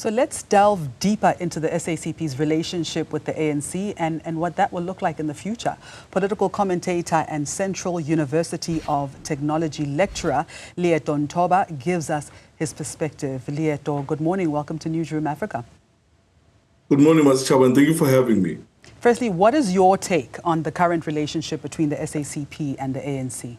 So let's delve deeper into the SACP's relationship with the ANC and what that will look like in the future. Political commentator and Central University of Technology lecturer Leeto Nthoba gives us his perspective. Leeto, good morning. Welcome to Newzroom Afrika. Good morning, Ms. Chaban. Thank you for having me. Firstly, what is your take on the current relationship between the SACP and the ANC?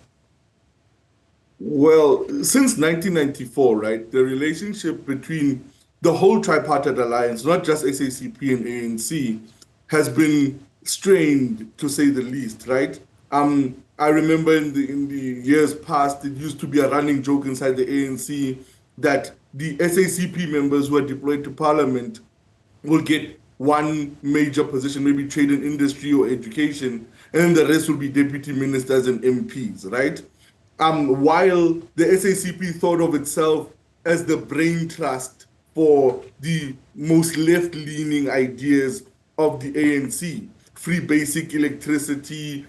Well, since 1994, right, the relationship between the whole Tripartite Alliance, not just SACP and ANC, has been strained, to say the least, right? I remember in the years past, it used to be a running joke inside the ANC that the SACP members who are deployed to parliament will get one major position, maybe trade and industry or education, and then the rest will be deputy ministers and MPs, right? While the SACP thought of itself as the brain trust for the most left-leaning ideas of the ANC, free basic electricity,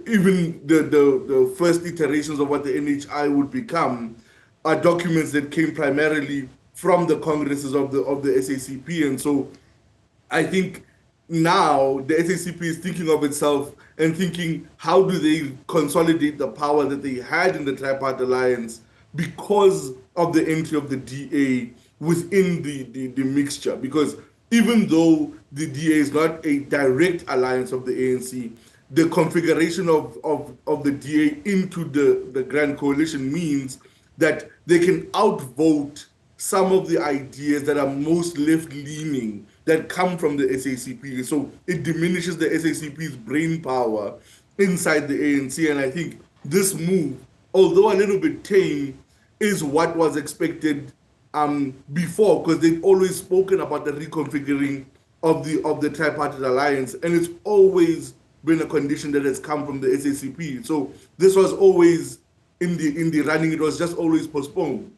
even the first iterations of what the NHI would become are documents that came primarily from the congresses of the SACP. And so I think now the SACP is thinking of itself and thinking, how do they consolidate the power that they had in the Tripartite Alliance because of the entry of the DA within the mixture? Because even though the DA is not a direct alliance of the ANC, the configuration of the DA into the Grand Coalition means that they can outvote some of the ideas that are most left-leaning that come from the SACP. So it diminishes the SACP's brain power inside the ANC. And I think this move, although a little bit tame, is what was expected before, because they've always spoken about the reconfiguring of the Tripartite Alliance, and it's always been a condition that has come from the SACP. So this was always in the running, it was just always postponed.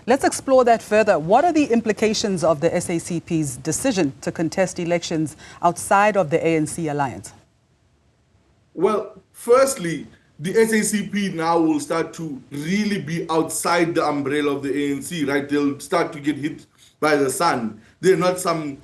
Let's explore that further. What are the implications of the SACP's decision to contest elections outside of the ANC alliance? Well, firstly, the SACP now will start to really be outside the umbrella of the ANC, right? They'll start to get hit by the sun. They're not some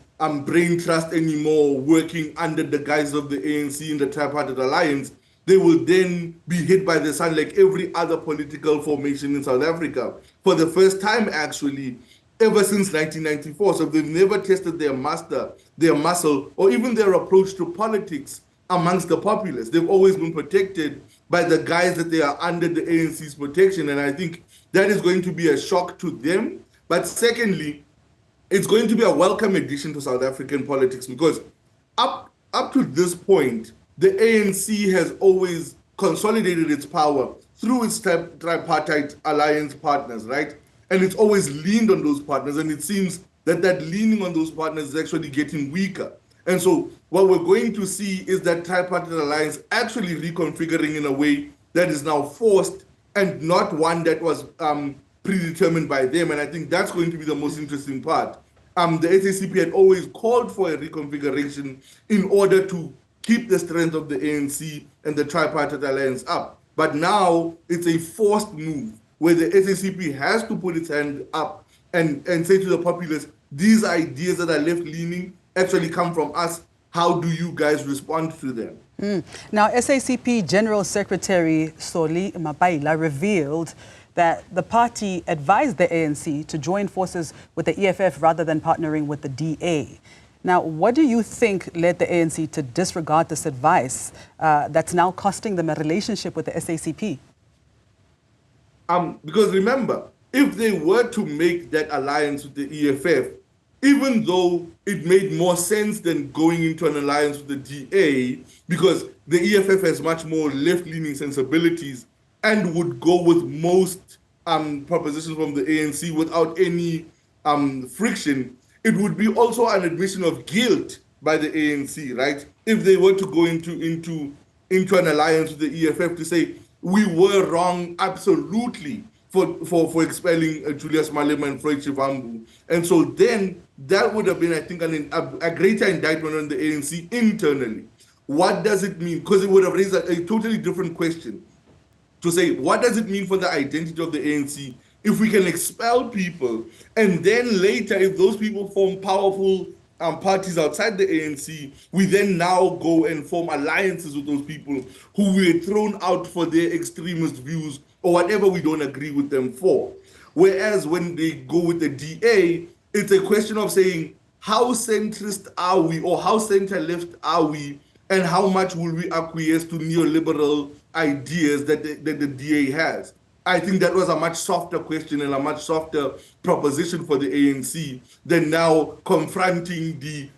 brain trust anymore working under the guise of the ANC in the Tripartite Alliance. They will then be hit by the sun like every other political formation in South Africa for the first time, actually, ever since 1994. So they've never tested their muscle, or even their approach to politics amongst the populace. They've always been protected by the guise that they are under the ANC's protection. And I think that is going to be a shock to them. But secondly, it's going to be a welcome addition to South African politics, because up to this point, the ANC has always consolidated its power through its Tripartite Alliance partners, right? And it's always leaned on those partners, and it seems that leaning on those partners is actually getting weaker. And so what we're going to see is that Tripartite Alliance actually reconfiguring in a way that is now forced and not one that was predetermined by them. And I think that's going to be the most interesting part. The SACP had always called for a reconfiguration in order to keep the strength of the ANC and the Tripartite Alliance up. But now it's a forced move where the SACP has to put its hand up and say to the populace, these ideas that are left-leaning actually come from us. How do you guys respond to them? Now, SACP General Secretary Solly Mapaila revealed that the party advised the ANC to join forces with the EFF rather than partnering with the DA. Now, what do you think led the ANC to disregard this advice that's now costing them a relationship with the SACP? Because remember, if they were to make that alliance with the EFF, even though it made more sense than going into an alliance with the DA, because the EFF has much more left-leaning sensibilities and would go with most propositions from the ANC without any friction, it would be also an admission of guilt by the ANC, right? If they were to go into an alliance with the EFF to say, we were wrong absolutely for expelling Julius Malema and Floyd Shivambu. And so then that would have been, I think, a greater indictment on the ANC internally. What does it mean? Because it would have raised a totally different question to say, what does it mean for the identity of the ANC if we can expel people, and then later, if those people form powerful parties outside the ANC, we then now go and form alliances with those people who were thrown out for their extremist views or whatever we don't agree with them for. Whereas when they go with the DA, it's a question of saying, how centrist are we, or how center-left are we, and how much will we acquiesce to neoliberal ideas that the DA has? I think that was a much softer question and a much softer proposition for the ANC than now confronting the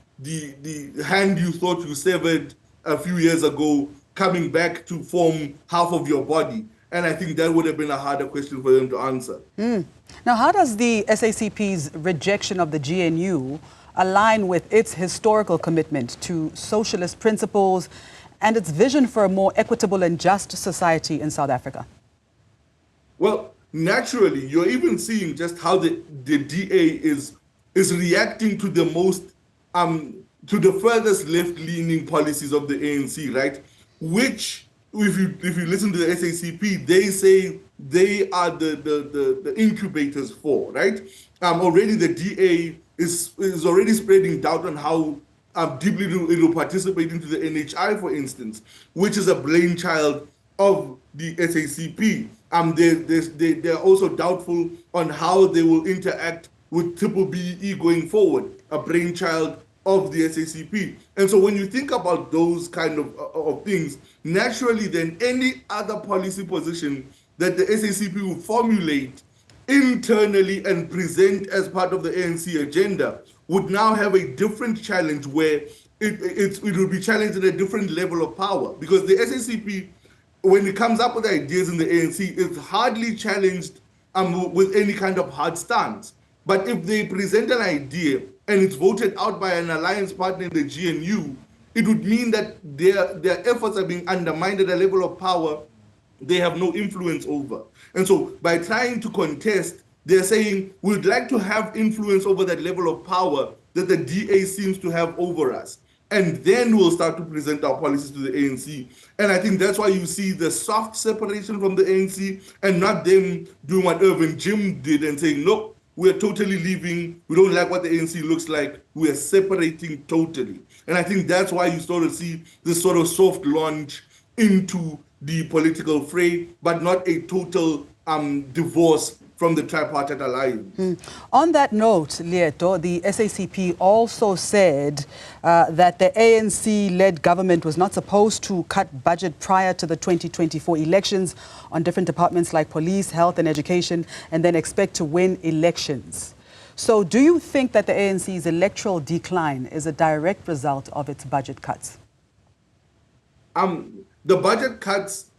hand you thought you severed a few years ago, coming back to form half of your body. And I think that would have been a harder question for them to answer. Now, how does the SACP's rejection of the GNU align with its historical commitment to socialist principles and its vision for a more equitable and just society in South Africa? Well, naturally, you're even seeing just how the DA is reacting to the most to the furthest left-leaning policies of the ANC, right? Which, if you listen to the SACP, they say they are the incubators for, right? Already the DA is already spreading doubt on how deeply it will participate into the NHI, for instance, which is a brainchild of the SACP. They're also doubtful on how they will interact with Triple BE going forward, a brainchild of the SACP. And so when you think about those kind of things, naturally then any other policy position that the SACP will formulate internally and present as part of the ANC agenda would now have a different challenge where it will be challenged at a different level of power. Because the SACP, when it comes up with ideas in the ANC, it's hardly challenged with any kind of hard stance. But if they present an idea and it's voted out by an alliance partner in the GNU, it would mean that their efforts are being undermined at a level of power they have no influence over. And so by trying to contest, they're saying, we'd like to have influence over that level of power that the DA seems to have over us. And then we'll start to present our policies to the ANC. And I think that's why you see the soft separation from the ANC and not them doing what Irvin Jim did and saying, look, we're totally leaving. We don't like what the ANC looks like. We're separating totally. And I think that's why you sort of see this sort of soft launch into the political fray, but not a total divorce from the Tripartite Alliance. On that note, Leeto, the SACP also said that the ANC-led government was not supposed to cut budget prior to the 2024 elections on different departments like police, health and education, and then expect to win elections. So do you think that the ANC's electoral decline is a direct result of its budget cuts? The budget cuts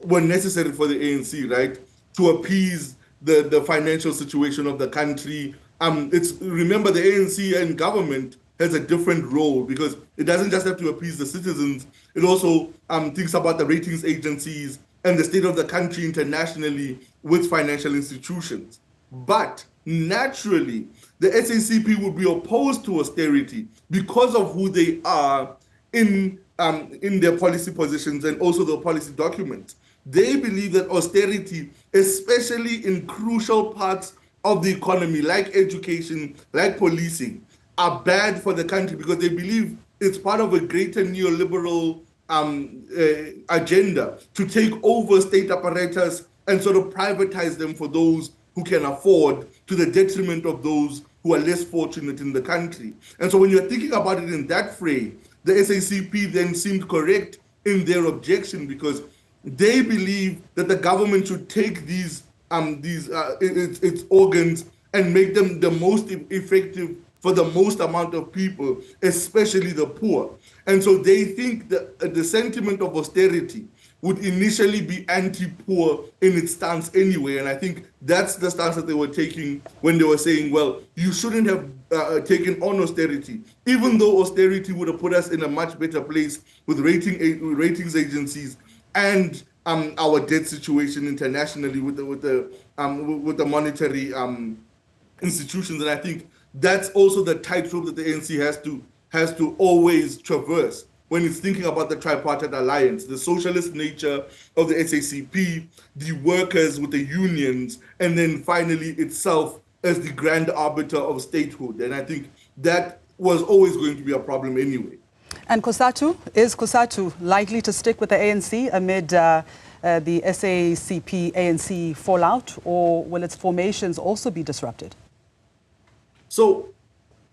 were necessary for the ANC, right, to appease the financial situation of the country. Remember, the ANC and government has a different role because it doesn't just have to appease the citizens. It also thinks about the ratings agencies and the state of the country internationally with financial institutions. But naturally, the SACP would be opposed to austerity because of who they are in their policy positions and also the policy documents. They believe that austerity, especially in crucial parts of the economy, like education, like policing, are bad for the country because they believe it's part of a greater neoliberal agenda to take over state apparatus and sort of privatize them for those who can afford, to the detriment of those who are less fortunate in the country. And so when you're thinking about it in that fray, the SACP then seemed correct in their objection because they believe that the government should take its organs and make them the most effective for the most amount of people, especially the poor. And so they think that the sentiment of austerity would initially be anti-poor in its stance anyway. And I think that's the stance that they were taking when they were saying, well, you shouldn't have taken on austerity, even though austerity would have put us in a much better place with ratings agencies and our debt situation internationally with the monetary institutions. And I think that's also the tightrope that the ANC has to always traverse when it's thinking about the Tripartite Alliance, the socialist nature of the SACP, the workers with the unions, and then finally itself as the grand arbiter of statehood. And I think that was always going to be a problem anyway. And COSATU, is COSATU likely to stick with the ANC amid the SACP-ANC fallout, or will its formations also be disrupted? So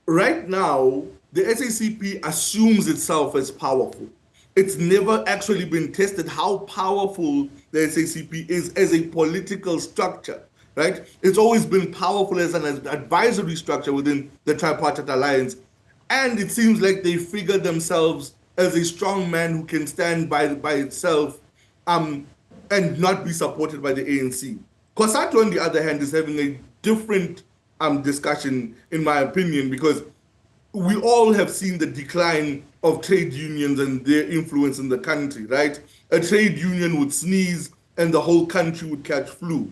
right now, the SACP assumes itself as powerful. It's never actually been tested how powerful the SACP is as a political structure, right? It's always been powerful as an advisory structure within the Tripartite Alliance. And it seems like they figure themselves as a strong man who can stand by itself and not be supported by the ANC. COSATU, on the other hand, is having a different discussion, in my opinion, because we all have seen the decline of trade unions and their influence in the country, right? A trade union would sneeze and the whole country would catch flu.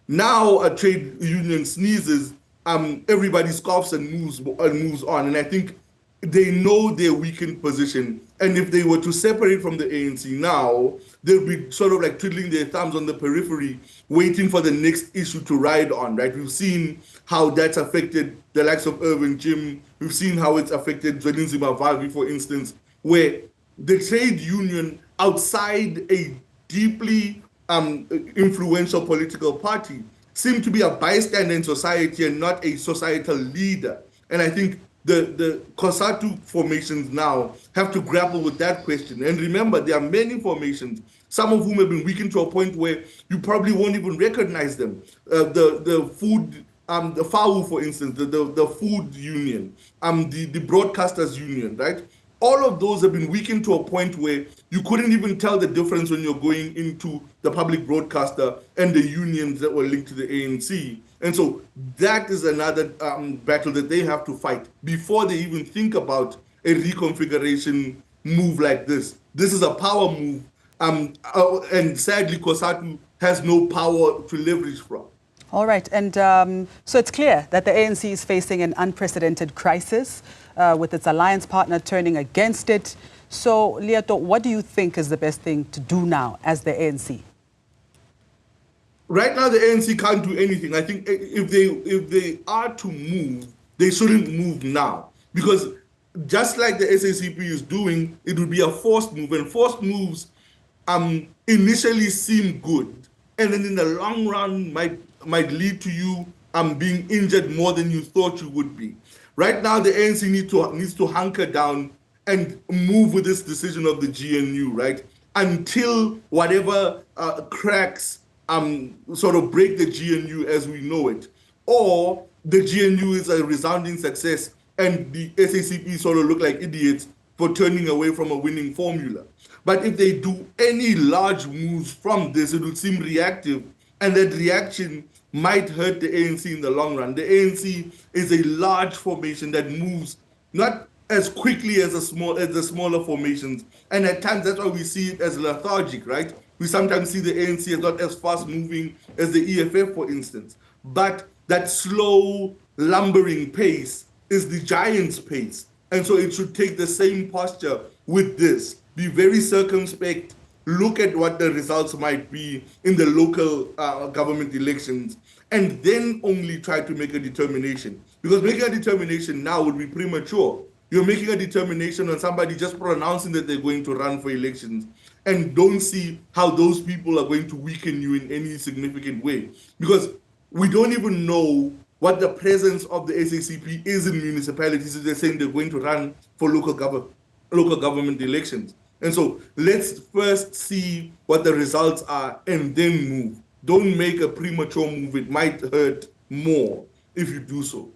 Now a trade union sneezes, everybody scoffs and moves on. And I think they know their weakened position. And if they were to separate from the ANC now, they'll be sort of like twiddling their thumbs on the periphery, waiting for the next issue to ride on, right? We've seen how that's affected the likes of Irvin Jim. We've seen how it's affected Zwelinzima Vavi, for instance, where the trade union outside a deeply influential political party seem to be a bystander in society and not a societal leader. And I think the COSATU formations now have to grapple with that question. And remember, there are many formations, some of whom have been weakened to a point where you probably won't even recognize them. The FAU, for instance, the food union, the broadcasters union, right? All of those have been weakened to a point where you couldn't even tell the difference when you're going into the public broadcaster and the unions that were linked to the ANC. And so that is another battle that they have to fight before they even think about a reconfiguration move like this. This is a power move, and sadly, COSATU has no power to leverage from. All right, and so it's clear that the ANC is facing an unprecedented crisis with its alliance partner turning against it. So, Leeto, what do you think is the best thing to do now as the ANC? Right now, the ANC can't do anything. I think if they are to move, they shouldn't move now. Because just like the SACP is doing, it would be a forced move. And forced moves initially seem good. And then in the long run might lead to you being injured more than you thought you would be. Right now, the ANC needs to hunker down and move with this decision of the GNU, right? Until whatever cracks sort of break the GNU as we know it, or the GNU is a resounding success and the SACP sort of look like idiots for turning away from a winning formula. But if they do any large moves from this, it would seem reactive, and that reaction might hurt the ANC in the long run. The ANC is a large formation that moves not as quickly as the smaller formations, and at times that's why we see it as lethargic, right? We sometimes see the ANC as not as fast moving as the EFF, for instance. But that slow, lumbering pace is the giant's pace. And so it should take the same posture with this. Be very circumspect, look at what the results might be in the local government elections, and then only try to make a determination. Because making a determination now would be premature. You're making a determination on somebody just pronouncing that they're going to run for elections and don't see how those people are going to weaken you in any significant way. Because we don't even know what the presence of the SACP is in municipalities if they're saying they're going to run for local government elections. And so let's first see what the results are and then move. Don't make a premature move. It might hurt more if you do so.